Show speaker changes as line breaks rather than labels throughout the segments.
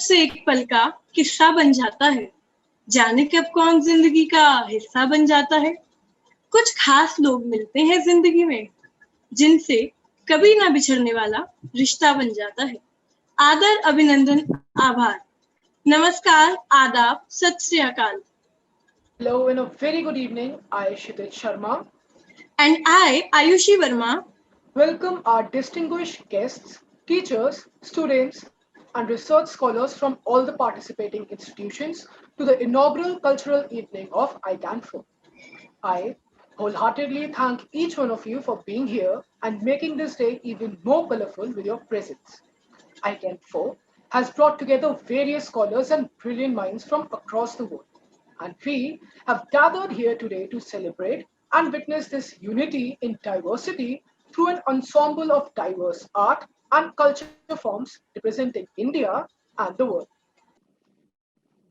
से एक पल का किस्सा बन जाता है। जाने कब कौन जिंदगी का हिस्सा बन जाता है। कुछ खास लोग मिलते हैं जिंदगी में, जिनसे कभी ना बिछड़ने वाला रिश्ता बन जाता है। आदर, अभिनंदन, आभार, नमस्कार, आदाब, सत श्री अकाल।
Hello and a very good evening. I, Kshitij Sharma,
And I, Ayushi Verma,
welcome our distinguished guests, teachers, students, and research scholars from all the participating institutions to the inaugural cultural evening of ICANFO. I wholeheartedly thank each one of you for being here and making this day even more colorful with your presence. ICANFO has brought together various scholars and brilliant minds from across the world. And we have gathered here today to celebrate and witness this unity in diversity through an ensemble of diverse art and culture forms representing India and the world.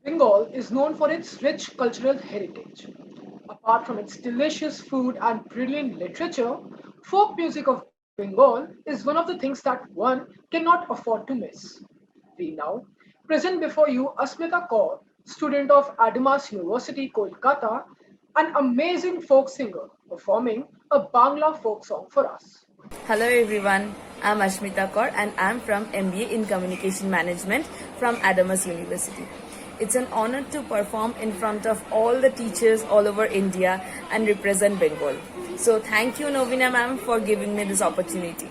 Bengal is known for its rich cultural heritage. Apart from its delicious food and brilliant literature, folk music of Bengal is one of the things that one cannot afford to miss. We now present before you Asmita Kaur, student of Adamas University, Kolkata, an amazing folk singer performing a Bangla folk song for us.
Hello everyone, I'm Ashmita Kaur and I'm from MBA in Communication Management from Adamas University. It's an honor to perform in front of all the teachers all over India and represent Bengal. So thank you Novina ma'am for giving me this opportunity.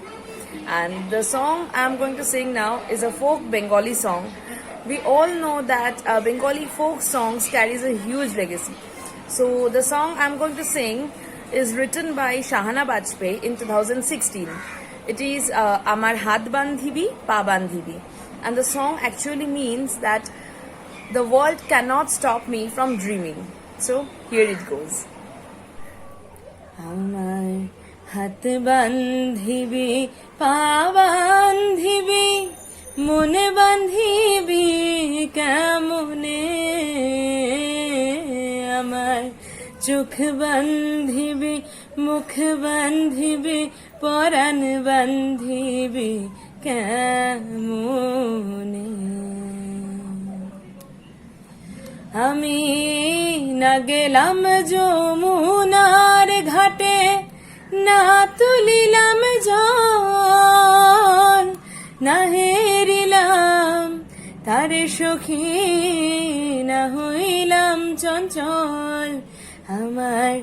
And the song I'm going to sing now is a folk Bengali song. We all know that Bengali folk songs carries a huge legacy. So the song I'm going to sing is written by Shahana Bajpayee in 2016. It is Amar Hat Bandhibi, Pa Bandhibi. And the song actually means that the world cannot stop me from dreaming. So here it goes. আমার হাত বান্ধিবি পা বান্ধিবি মনে বান্ধিবি কেমনে আমার চোখ বান্ধিবি মুখ বান্ধিবি পরাণ বান্ধিবি কেমনে আমি না গেলাম যমুনার ঘাটে না তুলিলাম জল না হেরিলাম তারে সখী না হইলাম চঞ্চল আমার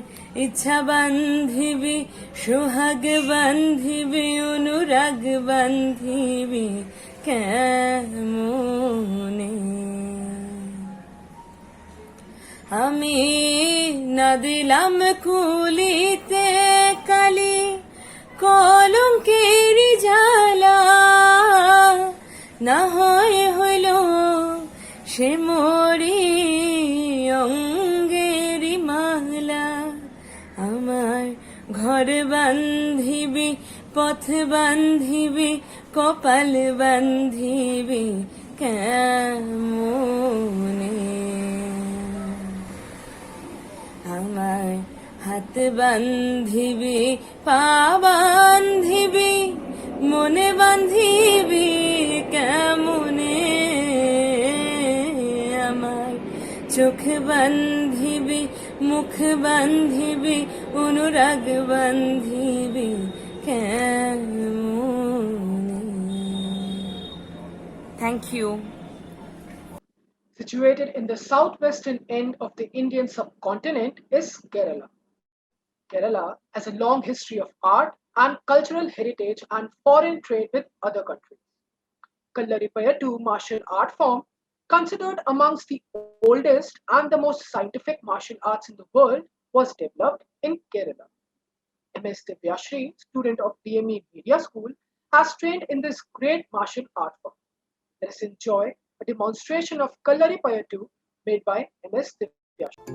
ইচ্ছা বান্ধিবি সোহাগ বান্ধিবি অনুরাগ বান্ধিবি কেমনে আমি না দিলাম কুলিতে কালি কলঙ্কের জ্বালা না হয় হইল সে মরি অঙ্গের মালা আমার ঘর বান্ধিবি পথ বান্ধিবি কপাল বান্ধিবি কেমনে আমার হাত বান্ধিবি পা বান্ধিবি মনে বান্ধিবি কেমনে আমার চোখ বান্ধিবি মুখ বান্ধিবি অনুরাগ বান্ধিবি কেমনে Thank you.
Situated in the southwestern end of the Indian subcontinent is Kerala. Kerala has a long history of art and cultural heritage and foreign trade with other countries. Kallaripayattu martial art form, considered amongst the oldest and the most scientific martial arts in the world, was developed in Kerala. MS Divyashri, student of DME Media School, has trained in this great martial art form. Let us enjoy a demonstration of Kallaripayattu made by MS Divyashri.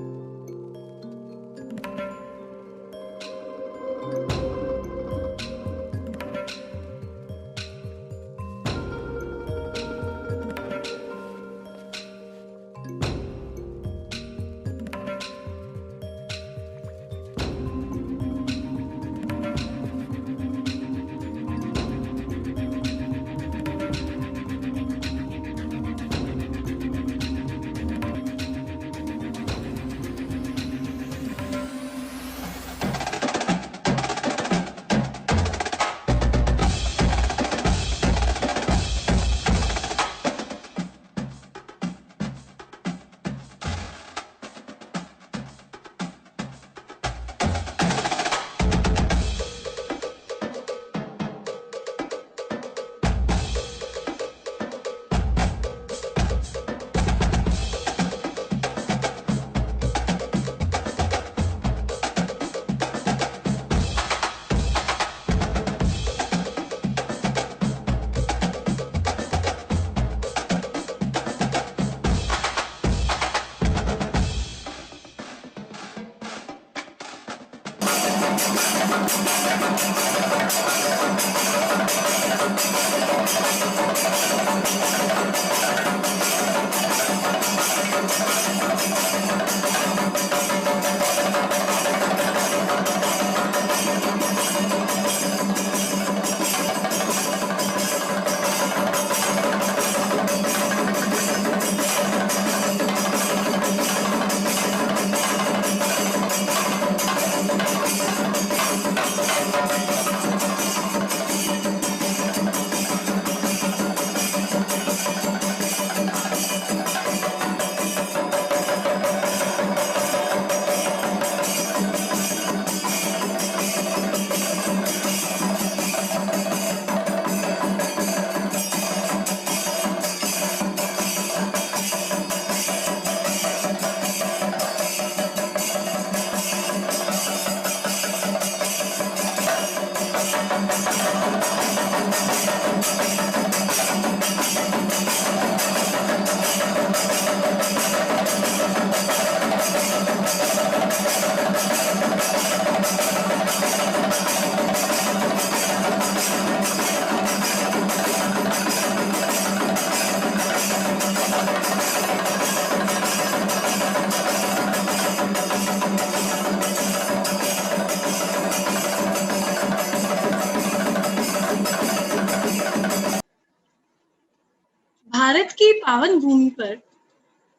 Bharat की पावन भूमि पर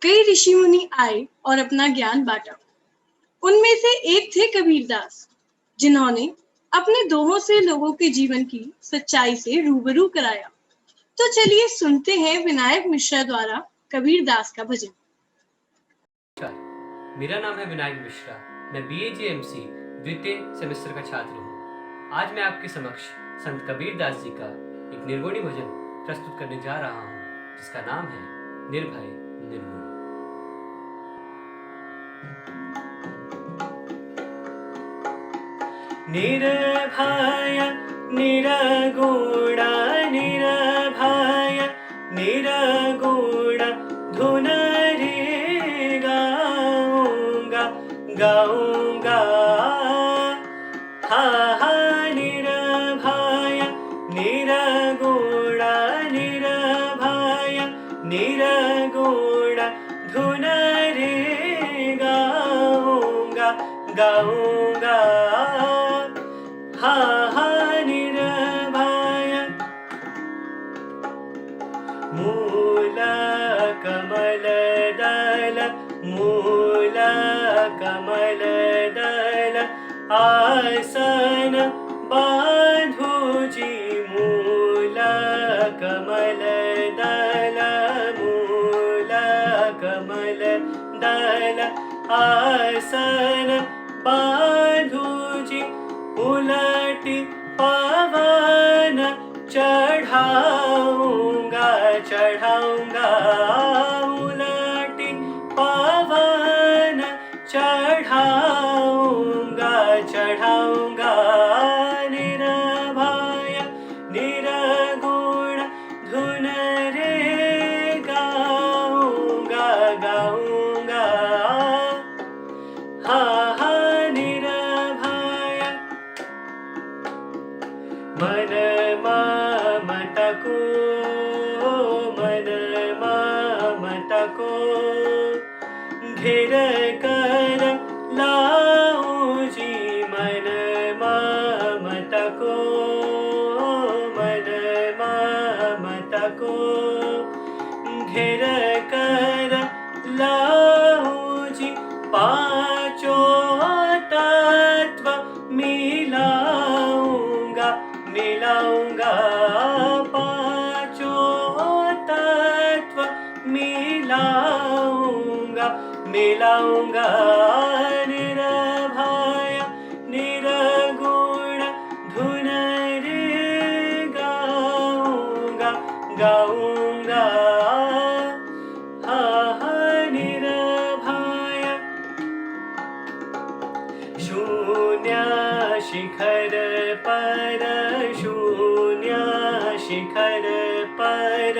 कई ऋषि मुनि आए और अपना ज्ञान बांटा। उनमें से एक थे कबीरदास, जिन्होंने अपने दोहों से लोगों के जीवन की सच्चाई से रूबरू कराया। तो चलिए सुनते हैं विनायक मिश्रा द्वारा कबीरदास का भजन।
मेरा नाम है विनायक मिश्रा। मैं BAGMC द्वितीय सेमेस्टर का छात्र हूँ। आज मैं आपके समक्ष संत कबीरदास जी का एक निर्गुणी भजन प्रस्तुत करने जा रहा हूँ, जिसका नाम है निर्भय निर्गुण। निर्भय निर्गुण निर्भय निर्गुण धुन रे गाऊंगा गाऊंगा। हा हा निर्भय निर्गुण निर्भय निर्गुण धुन रे गाऊंगा गाऊंगा। हा हा निर्भय मूल कमल दल मूल कमल दल आसन बांधुजी मूल कमल दल मूल कमल दल आसन बांधुजी उलटी पवन चढ़ाऊंगा चढ़ाऊंगा। उलटी पवन चढ़ाऊंगा चढ़ाऊंगा। निर्भय निर्गुण धुन रे गाऊंगा गाऊंगा। हा हा निर्भय मन ममता को मन ममता को घेर कर लाऊं जी मन ममता को मन ममता को घेर कर लाऊं जी। पांचों तत्व मिलाऊंगा मिलाऊंगा। पांचों तत्व मिलाऊंगा मिलाऊंगा। निर्भय निर्गुण धुन रे गाऊंगा गाऊंगा। हा हा निर्भय शून्य शिखर पर शून्य शिखर पर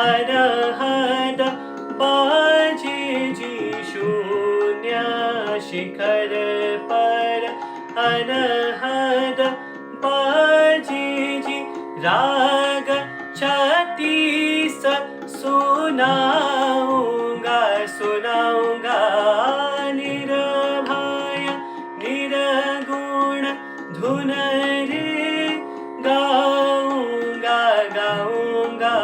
अरहद बाजे जी। शून्य शिखर पर अनहद बाजे जी राग 36 सुनाऊंगा सुनाऊंगा निर्भय निर्गुण धुन रे गाऊंगा गाऊंगा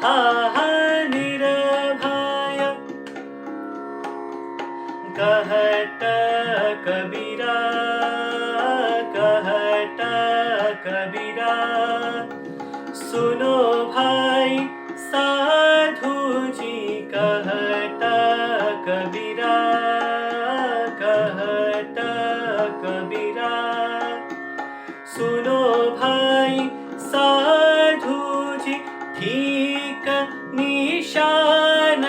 हा हा निर्भय कहत कबीरा कहत कबीरा सुनो भाई साधु जी कहत कबीरा कहत कबीरा सुनो भाई साधु जी ठीक निशान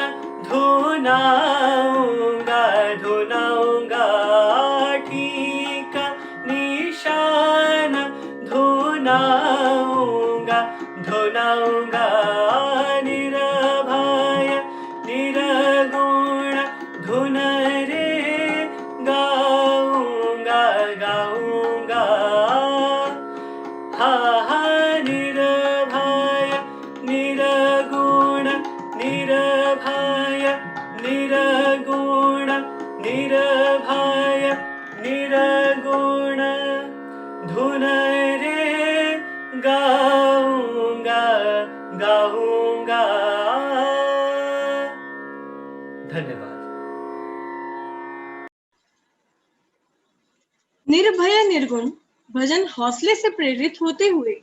धुनाऊंगा धुनाऊंगा ठीक निशान धुनाऊंगा धुनाऊंगा निर्भय निर्गुण धुन रे गाऊंगा गाऊंगा हा हा निर्भय निर्गुण निर्भय निर्गुण निर्भय निर्गुण धुन रे गाऊंगा गाऊंगा। धन्यवाद।
निर्भय निर्गुण भजन हौसले से प्रेरित होते हुए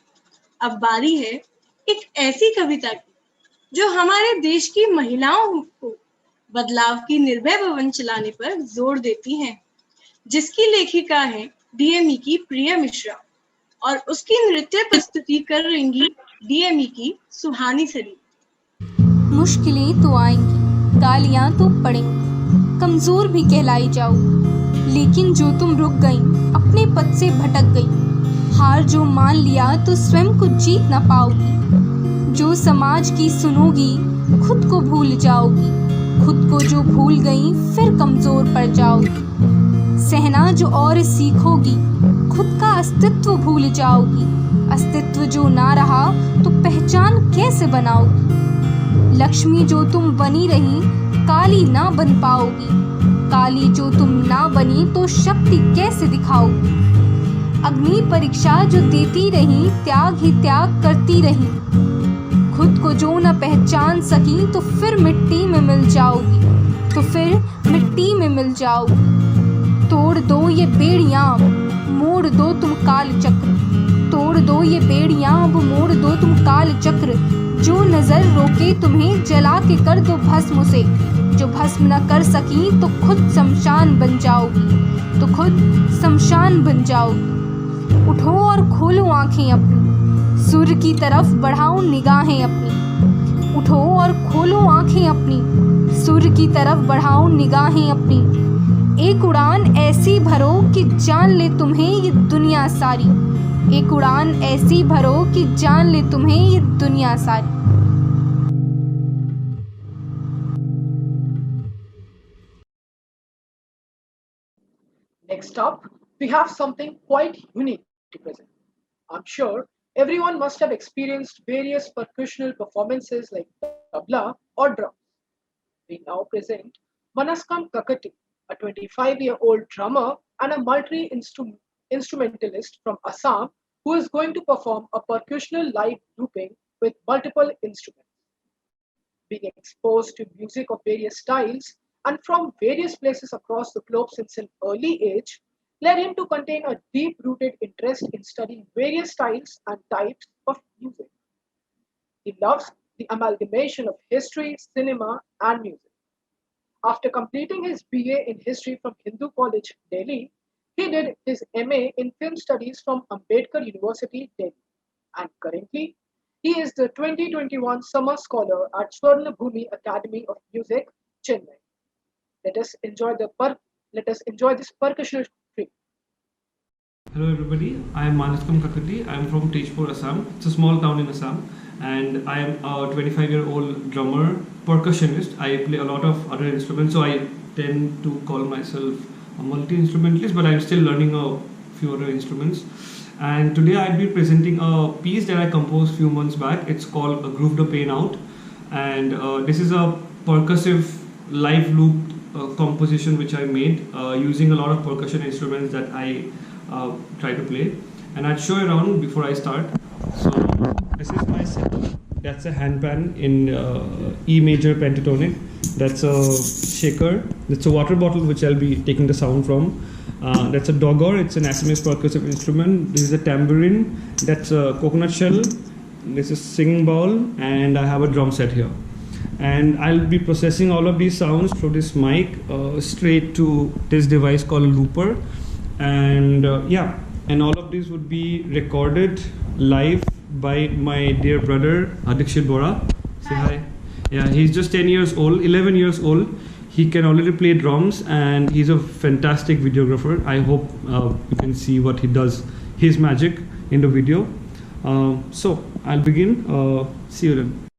अब बारी है एक ऐसी कविता की जो हमारे देश की महिलाओं को बदलाव की निर्भय भवन चलाने पर जोर देती हैं, जिसकी लेखिका है डीएमई की प्रिया मिश्रा और उसकी नृत्य प्रस्तुति कर रही डीएमई की सुहानी सरी।
मुश्किलें तो आएंगी, गालियां तो पड़ेंगी, कमजोर भी कहलाई जाओ, लेकिन जो तुम रुक गई, अपने पद से भटक गई, हार जो मान लिया तो स्वयं को जीत ना पाओगी। जो समाज की सुनोगी खुद को भूल जाओगी, खुद को जो भूल गई फिर कमजोर पड़ जाओगी। सहना जो और सीखोगी खुद का अस्तित्व भूल जाओगी, अस्तित्व जो ना रहा तो पहचान कैसे बनाओगी। लक्ष्मी जो तुम बनी रही काली ना बन पाओगी, काली जो तुम ना बनी तो शक्ति कैसे दिखाओगी। अग्नि परीक्षा जो देती रही त्याग ही त्याग करती रही, खुद को जो न पहचान सकी तो फिर मिट्टी में मिल जाओगी, तो फिर मिट्टी में मिल जाओगी। तोड़ दो ये बेड़ियां मोड़ दो तुम काल चक्र, तोड़ दो ये बेड़ियां अब मोड़ दो तुम काल चक्र। जो नजर रोके तुम्हें जला के कर दो भस्म से, जो भस्म न कर सकी तो खुद शमशान बन जाओगी, तो खुद शमशान बन जाओगी। उठो और खोलो आंखें अपनी, सूर्य की तरफ बढ़ाओ निगाहें अपनी। उठो और खोलो आंखें अपनी, सूर्य की तरफ बढ़ाओ निगाहें अपनी। एक उड़ान ऐसी भरो कि जान ले तुम्हें ये दुनिया सारी, एक उड़ान ऐसी भरो कि जान ले तुम्हें ये दुनिया सारी।
Next up, we have something quite unique to present. I'm sure everyone must have experienced various percussional performances like tabla or drums. We now present Manaskam Kakati, a 25-year-old drummer and a multi-instrumentalist from Assam who is going to perform a percussional live grouping with multiple instruments. Being exposed to music of various styles and from various places across the globe since an early age led him to contain a deep-rooted interest in studying various styles and types of music. He loves the amalgamation of history, cinema, and music. After completing his BA in history from Hindu College, Delhi, he did his MA in film studies from Ambedkar University, Delhi. And currently, he is the 2021 Summer Scholar at Swarna Bhumi Academy of Music, Chennai. Let us enjoy this percussional treat.
Hello everybody, I am Manaskam Kakati. I am from Tejpur, Assam. It's a small town in Assam, and I am a 25-year-old drummer, percussionist. I play a lot of other instruments, so I tend to call myself a multi-instrumentalist, but I'm still learning a few other instruments. And today I'll be presenting a piece that I composed a few months back. It's called Groove the Pain Out, and this is a percussive live loop composition which I made using a lot of percussion instruments that I try to play. And I'll show you around before I start. So this is my setup. That's a handpan in E major pentatonic. That's a shaker. That's a water bottle which I'll be taking the sound from. That's a dogor. It's an Assamese percussive instrument. This is a tambourine. That's a coconut shell. This is singing bowl, and I have a drum set here. And I'll be processing all of these sounds through this mic straight to this device called a looper. And yeah, and all of these would be recorded live by my dear brother Adikshit Bora. Say hi. Yeah, he's just 10 years old, 11 years old. He can already play drums, and he's a fantastic videographer. I hope you can see what he does, his magic in the video. So I'll begin. See you then.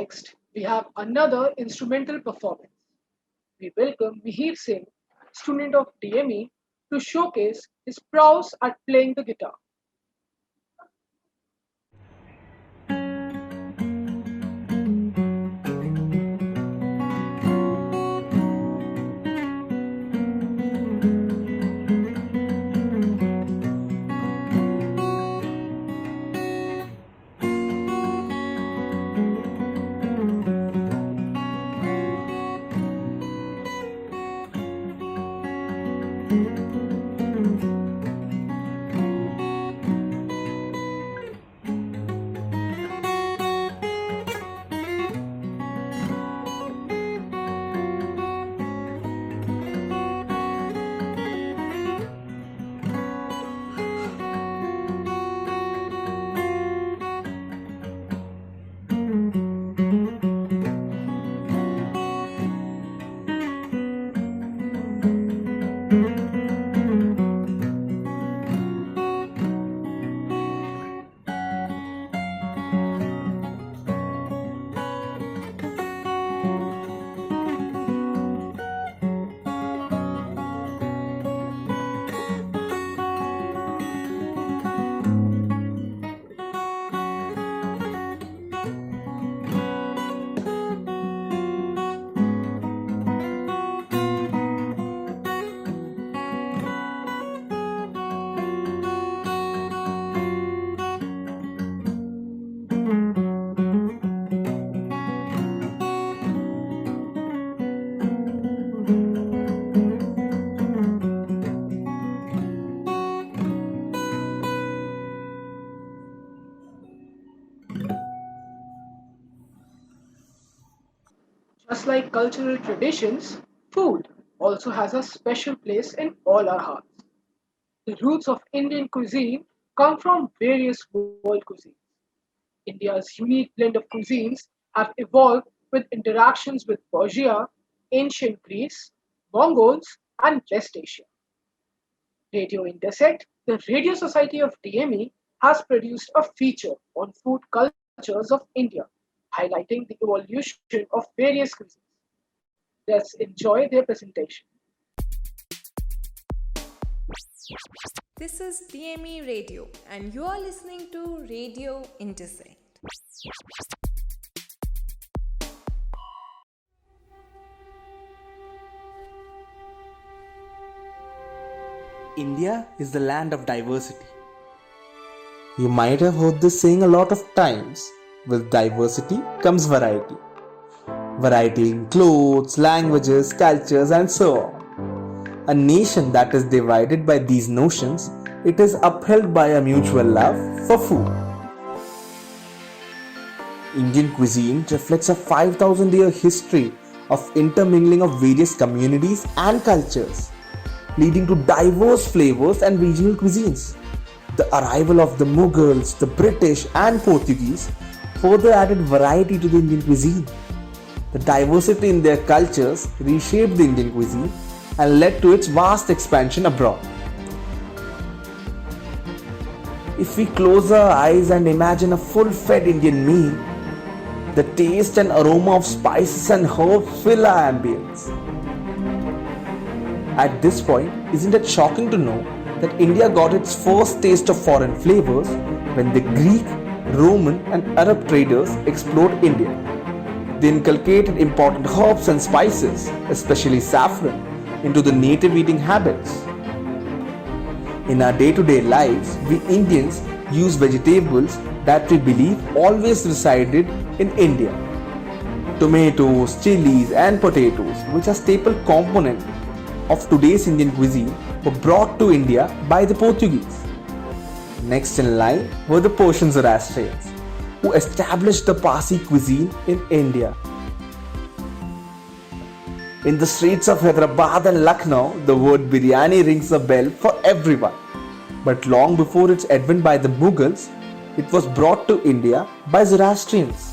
Next, we have another instrumental performance. We welcome Mihir Singh, student of DME, to showcase his prowess at playing the guitar. Just like cultural traditions, food also has a special place in all our hearts. The roots of Indian cuisine come from various world cuisines. India's unique blend of cuisines have evolved with interactions with Persia, ancient Greece, Mongols, and West Asia. Radio Intersect, the Radio Society of DME, has produced a feature on food cultures of India, highlighting the evolution of various cuisines. Let's enjoy their presentation.
This is DME Radio, and you are listening to Radio Intersect.
India is the land of diversity. You might have heard this saying a lot of times. With diversity comes variety. Variety in clothes, languages, cultures, and so on. A nation that is divided by these notions, it is upheld by a mutual love for food. Indian cuisine reflects a 5,000-year history of intermingling of various communities and cultures, leading to diverse flavors and regional cuisines. The arrival of the Mughals, the British, and Portuguese further added variety to the Indian cuisine. The diversity in their cultures reshaped the Indian cuisine and led to its vast expansion abroad. If we close our eyes and imagine a full-fed Indian meal, the taste and aroma of spices and herbs fill our ambience. At this point, isn't it shocking to know that India got its first taste of foreign flavors when the Greek, Roman, and Arab traders explored India? They inculcated important herbs and spices, especially saffron, into the native eating habits. In our day-to-day lives, we Indians use vegetables that we believe always resided in India. Tomatoes, chilies, and potatoes, which are staple components of today's Indian cuisine, were brought to India by the Portuguese. Next in line were the Persian Zoroastrians, who established the Parsi cuisine in India. In the streets of Hyderabad and Lucknow, the word biryani rings a bell for everyone. But long before its advent by the Mughals, it was brought to India by Zoroastrians.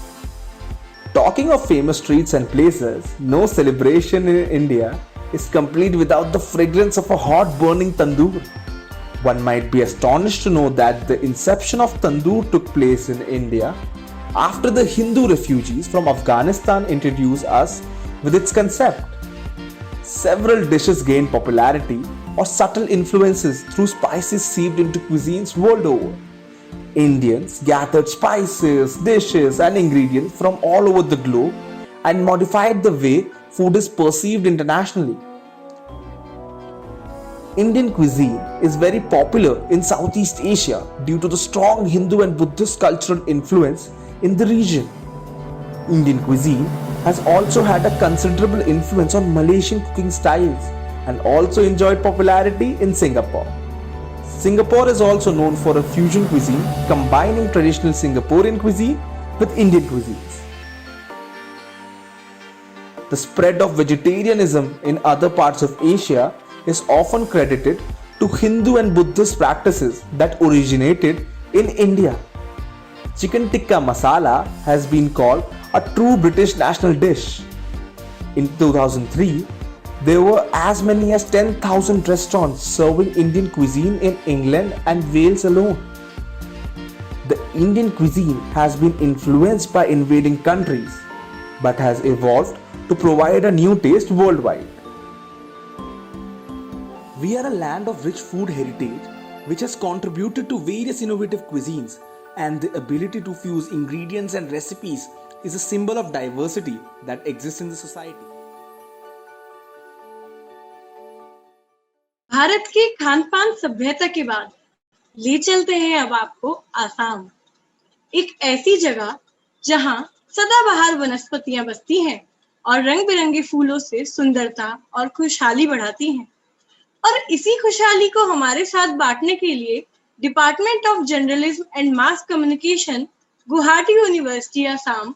Talking of famous streets and places, no celebration in India is complete without the fragrance of a hot burning tandoor. One might be astonished to know that the inception of tandoor took place in India after the Hindu refugees from Afghanistan introduced us with its concept. Several dishes gained popularity or subtle influences through spices seeped into cuisines world over. Indians gathered spices, dishes, and ingredients from all over the globe and modified the way food is perceived internationally. Indian cuisine is very popular in Southeast Asia due to the strong Hindu and Buddhist cultural influence in the region. Indian cuisine has also had a considerable influence on Malaysian cooking styles and also enjoyed popularity in Singapore. Singapore is also known for a fusion cuisine combining traditional Singaporean cuisine with Indian cuisines. The spread of vegetarianism in other parts of Asia is often credited to Hindu and Buddhist practices that originated in India. Chicken tikka masala has been called a true British national dish. In 2003, there were as many as 10,000 restaurants serving Indian cuisine in England and Wales alone. The Indian cuisine has been influenced by invading countries but has evolved to provide a new taste worldwide. We are a land of rich food heritage which has contributed to various innovative cuisines, and the ability to fuse ingredients and recipes is a symbol of diversity that exists in the society.
Bharat की खान पान सभ्यता के बाद ले चलते हैं अब आपको आसाम, एक ऐसी जगह जहां सदाबहार वनस्पतियां बसती हैं और रंग बिरंगे फूलों से सुंदरता और खुशहाली बढ़ाती हैं। और इसी खुशहाली को हमारे साथ बांटने के लिए department of journalism and mass communication, Guwahati university Assam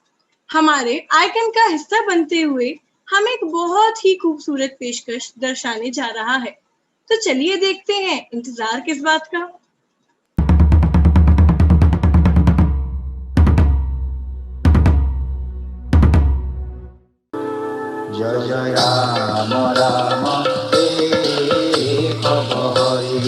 हमारे आइकन का हिस्सा बनते हुए हम एक बहुत ही खूबसूरत पेशकश दर्शाने जा रहा है। तो चलिए देखते हैं, इंतजार किस बात का।
जय जय राम राम एक Hari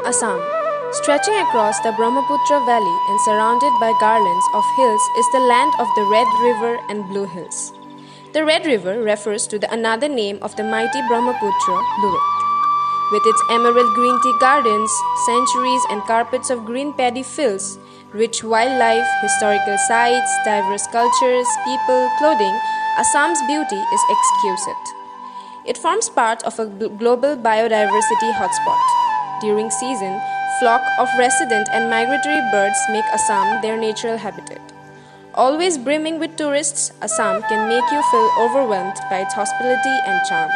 Assam, stretching across the Brahmaputra Valley and surrounded by garlands of hills, is the land of the Red River and Blue Hills. The Red River refers to the another name of the mighty Brahmaputra, Lurit. With its emerald green tea gardens, sanctuaries and carpets of green paddy fields, rich wildlife, historical sites, diverse cultures, people, clothing, Assam's beauty is exquisite. It forms part of a global biodiversity hotspot. During season, flock of resident and migratory birds make Assam their natural habitat. Always brimming with tourists, Assam can make you feel overwhelmed by its hospitality and charm.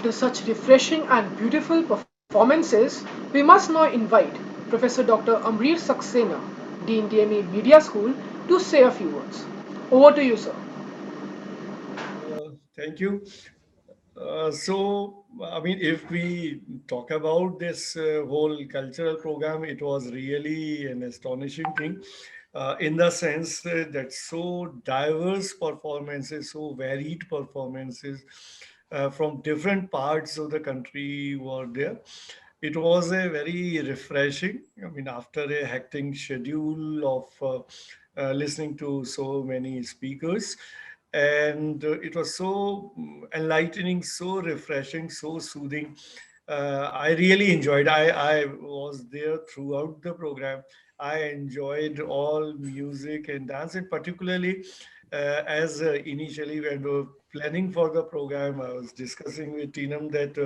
After such refreshing and beautiful performances, we must now invite Professor Dr. Amrir Saxena, Dean DME Media School, to say a few words. Over to you, sir.
Thank you. I mean, if we talk about this whole cultural program, it was really an astonishing thing in the sense that so diverse performances, so varied performances from different parts of the country were there. It was a very refreshing, I mean, after a hectic schedule of listening to so many speakers, and it was so enlightening, so refreshing, so soothing. I really enjoyed. I was there throughout the program. I enjoyed all music and dance, and particularly as initially when we were planning for the program, I was discussing with Teenam that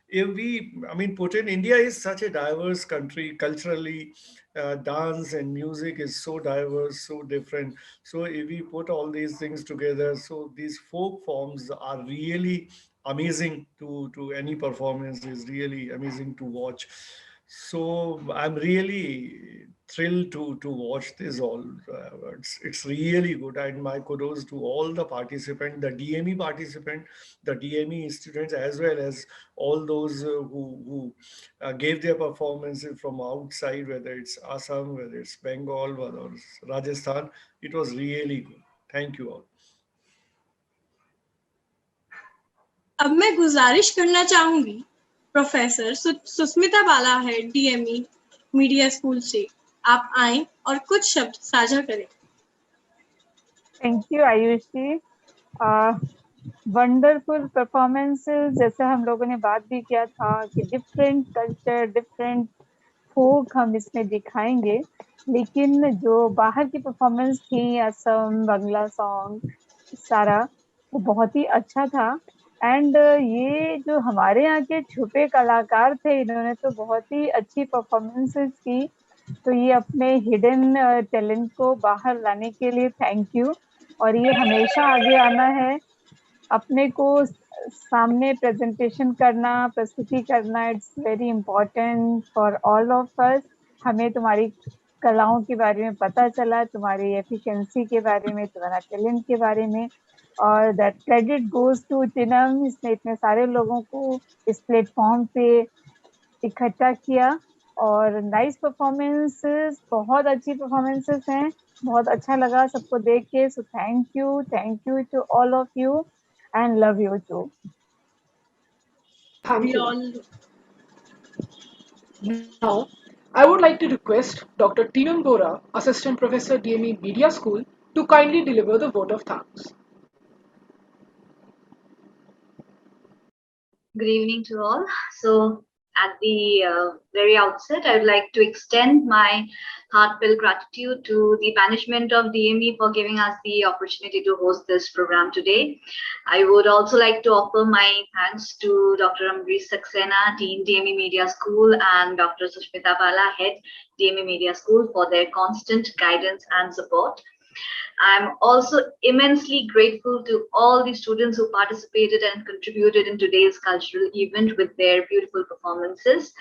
if we, I mean, Putin, India is such a diverse country culturally. Dance and music is so diverse, so different. So if we put all these things together, so these folk forms are really amazing to any performance, is really amazing to watch. So I'm really thrilled to watch this all. It's really good, and my kudos to all the participants, the DME participant, the DME students, as well as all those who gave their performances from outside, whether it's Assam, whether it's Bengal, whether it's Rajasthan. It was really good. Thank you all.
अब मैं गुजारिश करना चाहूंगी professor Sushmita बाला है DME media school से, आप आएं और कुछ शब्द साझा करें।
Thank you Ayushi. Wonderful performances, जैसे हम लोगों ने बात भी किया था कि डिफरेंट कल्चर, डिफरेंट फोक हम इसमें दिखाएंगे, लेकिन जो बाहर की परफॉर्मेंस थी, असम, बांग्ला सॉन्ग, सारा वो बहुत ही अच्छा था। एंड ये जो हमारे यहाँ के छुपे कलाकार थे, इन्होंने तो बहुत ही अच्छी परफॉर्मेंसेस की। तो ये अपने हिडन टैलेंट को बाहर लाने के लिए थैंक यू, और ये हमेशा आगे आना है। अपने को सामने प्रेजेंटेशन करना, प्रस्तुति करना, it's very important for all of us. हमें तुम्हारी कलाओं के बारे में पता चला, तुम्हारी एफिशिएंसी के बारे में, तुम्हारा टैलेंट के बारे में, और दैट क्रेडिट गोज टू टिनम। इसने इतने सारे लोगों को इस प्लेटफॉर्म पे इकट्ठा किया, और नाइस परफॉर्मेंसेस, बहुत अच्छी परफॉर्मेंसेस हैं, बहुत अच्छा लगा सबको देख के। So thank you to all of you and love you too.
Thank you. Now, I would like to request Dr. Teenam Bora, Assistant Professor, DME Media School, to kindly deliver the vote of thanks.
Good evening to all. So, at the very outset, I would like to extend my heartfelt gratitude to the management of DME for giving us the opportunity to host this program today. I would also like to offer my thanks to Dr. Amrir Saxena, Dean DME Media School, and Dr. Sushmita Bala, Head DME Media School, for their constant guidance and support. I'm also immensely grateful to all the students who participated and contributed in today's cultural event with their beautiful performances.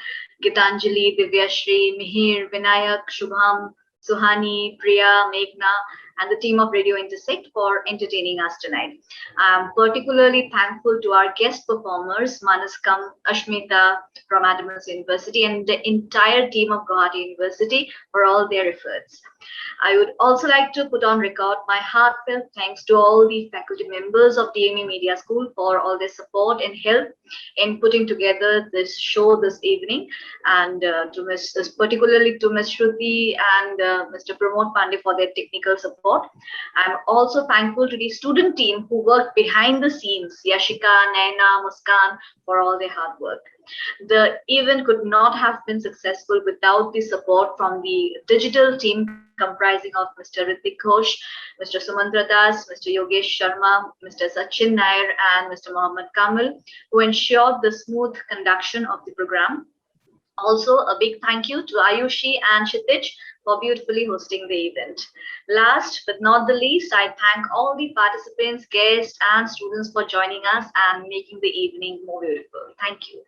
Gitanjali, Divyashri, Mihir, Vinayak, Shubham, Suhani, Priya, Meghna, and the team of Radio Intersect for entertaining us tonight. I'm particularly thankful to our guest performers, Manaskam, Ashmita from Adamas University, and the entire team of Guwahati University for all their efforts. I would also like to put on record my heartfelt thanks to all the faculty members of DME Media School for all their support and help in putting together this show this evening, and particularly to Ms. Shruti and Mr. Pramod Pandey for their technical support. I'm also thankful to the student team who worked behind the scenes, Yashika, Naina, Muskan, for all their hard work. The event could not have been successful without the support from the digital team comprising of Mr. Ritik Ghosh, Mr. Sumandra Das, Mr. Yogesh Sharma, Mr. Sachin Nair, and Mr. Mohammed Kamal, who ensured the smooth conduction of the program. Also, a big thank you to Ayushi and Kshitij for beautifully hosting the event. Last but not the least, I thank all the participants, guests, and students for joining us and making the evening more beautiful. Thank you.